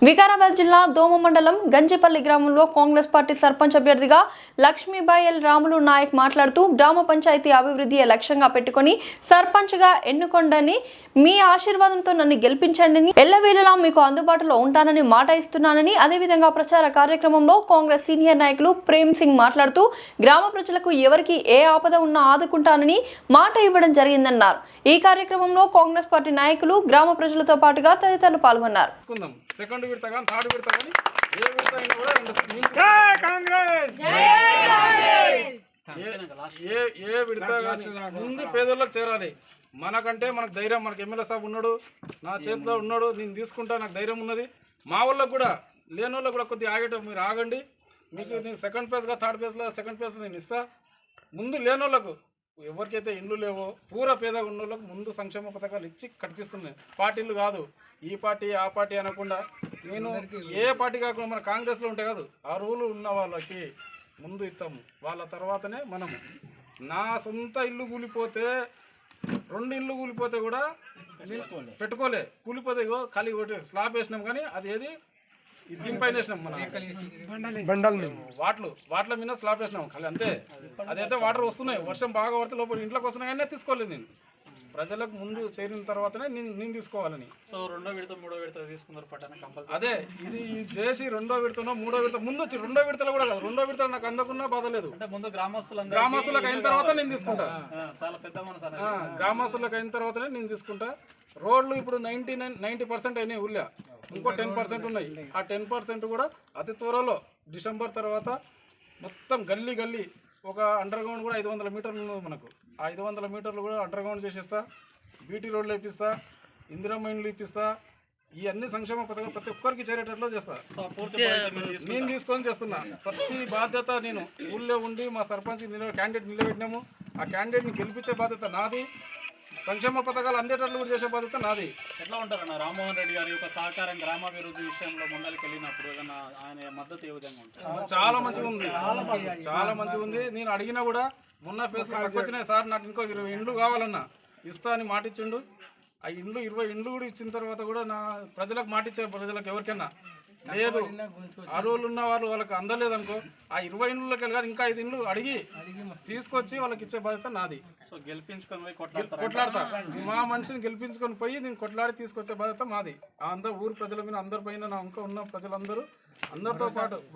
వికారాబాద్ జిల్లా దోమ మండలం గంజిపల్లి గ్రామంలో కాంగ్రెస్ పార్టీ సర్పంచ్ అభ్యర్థిగా లక్ష్మీబాయి ఎల్ రాములు నాయక్ మాట్లాడుతూ గ్రామ పంచాయతీ అభివృద్ధి లక్ష్యంగా పెట్టుకుని సర్పంచ్గా ఎన్నుకొండని మీ ఆశీర్వాదంతో నన్ను గెలిపించండి ఎల్లవేళలా మీకు అందుబాటులో ఉంటానని మాట ఇస్తున్నానని అదేవిధంగా ప్రచార కార్యక్రమంలో కాంగ్రెస్ సీనియర్ నాయకులు ప్రేమ్ సింగ్ మాట్లాడుతూ గ్రామ ప్రజలకు ఎవరికి ఏ ఆపద ఉన్నా ఆదుకుంటానని మాట ఇవ్వడం జరిగిందన్నారు। ఈ కార్యక్రమంలో కాంగ్రెస్ పార్టీ నాయకులు గ్రామ ప్రజలతో పాటుగా తదితరులు పాల్గొన్నారు। సెకండ్ విడత కానీ థర్డ్ విడత కానీ ఏ విడత అయినా కూడా జై కాంగ్రెస్ ఏ విడత ముందు పేదలకు చేరాలి। మనకంటే మనకు ధైర్యం, మనకు ఎమ్మెల్యే సాబ్ ఉన్నాడు, నా చేతిలో ఉన్నాడు, నేను తీసుకుంటా, నాకు ధైర్యం ఉన్నది। మా వాళ్ళకు కూడా లేని వాళ్ళకు కూడా కొద్దిగా ఆగేటం, మీరు ఆగండి, మీకు నేను సెకండ్ ఫేజ్గా థర్డ్ ఫేజ్లో సెకండ్ ఫేజ్లో నేను ఇస్తా। ముందు లేని వాళ్ళకు ఎవరికైతే ఇండ్లు లేవో పూర పేదగా ఉన్న వాళ్ళకు ముందు సంక్షేమ పథకాలు ఇచ్చి కట్టిస్తున్నాయి। పార్టీలు కాదు, ఈ పార్టీ ఆ పార్టీ అనకుండా నేను ఏ పార్టీ కాకుండా మన కాంగ్రెస్లో ఉంటే కాదు, ఆ రూలు ఉన్న వాళ్ళకి ముందు ఇస్తాము, వాళ్ళ తర్వాతనే మనము। నా సొంత ఇల్లు కూలిపోతే, రెండు ఇల్లు కూలిపోతే కూడా పెట్టుకోలే, కూలిపోతే ఖాళీ ఒకటి స్లాబ్ వేసినాం, కానీ అది ఏది దీనిపైన వేసినాం, మన వాటిల మీద స్లాబ్ వేసినాం ఖాళీ అంతే। అదైతే వాటర్ వస్తున్నాయి, వర్షం బాగా పడితే లోపల ఇంట్లోకి వస్తున్నాయి, కానీ తీసుకోలేదు నేను। ప్రజలకు ముందు చేరిన తర్వాతనే నేను తీసుకోవాలని। సో రెండో విడత మూడో విడత తీసుకున్నారు పట్టణ కంపల్సరీ। అదే ఇది చేసి రెండో విడతనో మూడో విడత ముందు వచ్చి రెండో విడతలో కూడా కాదు, రెండో విడతలో నాకు అందకున్నా బాధ లేదు, అంటే ముందు గ్రామస్తులకు అయిన తర్వాత నేను తీసుకుంటా। చాలా పెద్ద మనసు, గ్రామస్తులకు అయిన తర్వాతనే నేను తీసుకుంటా। రోడ్లు ఇప్పుడు 90% అయినాయి, ఊళ్ళో ఇంకో 10% ఉన్నాయి। ఆ 10% కూడా అతి త్వరలో డిసెంబర్ తర్వాత మొత్తం గల్లీ గల్లీ ఒక అండర్ గ్రౌండ్ కూడా 500 మీటర్లు ఉన్నది మనకు, ఆ 500 మీటర్లు కూడా అండర్ గ్రౌండ్ చేసేస్తా, బీటీ రోడ్లు ఇప్పిస్తా, ఇందిరమ్మ ఇండ్లు ఇప్పిస్తా, ఈ అన్ని సంక్షేమ పథకాలు ప్రతి ఒక్కరికి చేరేటట్లు చేస్తా। నేను తీసుకొని చేస్తున్నా ప్రతి బాధ్యత, నేను ఊళ్ళో ఉండి మా సర్పంచ్ క్యాండిడేట్ నిలబెట్టినాము, ఆ క్యాండిడేట్ని గెలిపించే బాధ్యత నాది, సంక్షేమ పథకాలు అందేటట్లు కూడా చేసే బాధ్యత నాది। ఎట్లా ఉంటారన్న రామ్మోహన్ రెడ్డి గారి యొక్క సహకారం గ్రామాభివృద్ధి విషయంలో ముందరికి వెళ్ళినప్పుడు ఏదన్నా ఆయన మద్దతు ఏ విధంగా ఉంటుంది? చాలా మంచిగా ఉంది, చాలా మంచిగా ఉంది। నేను అడిగినా కూడా మొన్న ఫేస్లో వచ్చినాయి, సార్ నాకు ఇంకో 20 ఇండ్లు కావాలన్నా ఇస్తా అని మాట ఇచ్చిండు। ఆ ఇండ్లు 20 ఇండ్లు కూడా ఇచ్చిన తర్వాత కూడా నా ప్రజలకు మాట ఇచ్చే, ప్రజలకు ఎవరికైనా లేదు అరువులు ఉన్న వాళ్ళకి అందలేదు అనుకో, ఆ 20 ఇండ్లకి వెళ్ళి ఇంకా 5 ఇండ్లు అడిగి తీసుకొచ్చి వాళ్ళకి ఇచ్చే బాధ్యత నాది। సో గెలిపించుకొని పోయి కొట్లాడతా, మా మనిషిని గెలిపించుకొని పోయి నేను కొట్లాడి తీసుకొచ్చే బాధ్యత మాది। అందరు ఊరు ప్రజల మీద అందరి పైన నా ఇంకా ఉన్న ప్రజలందరూ అందరితో పాటు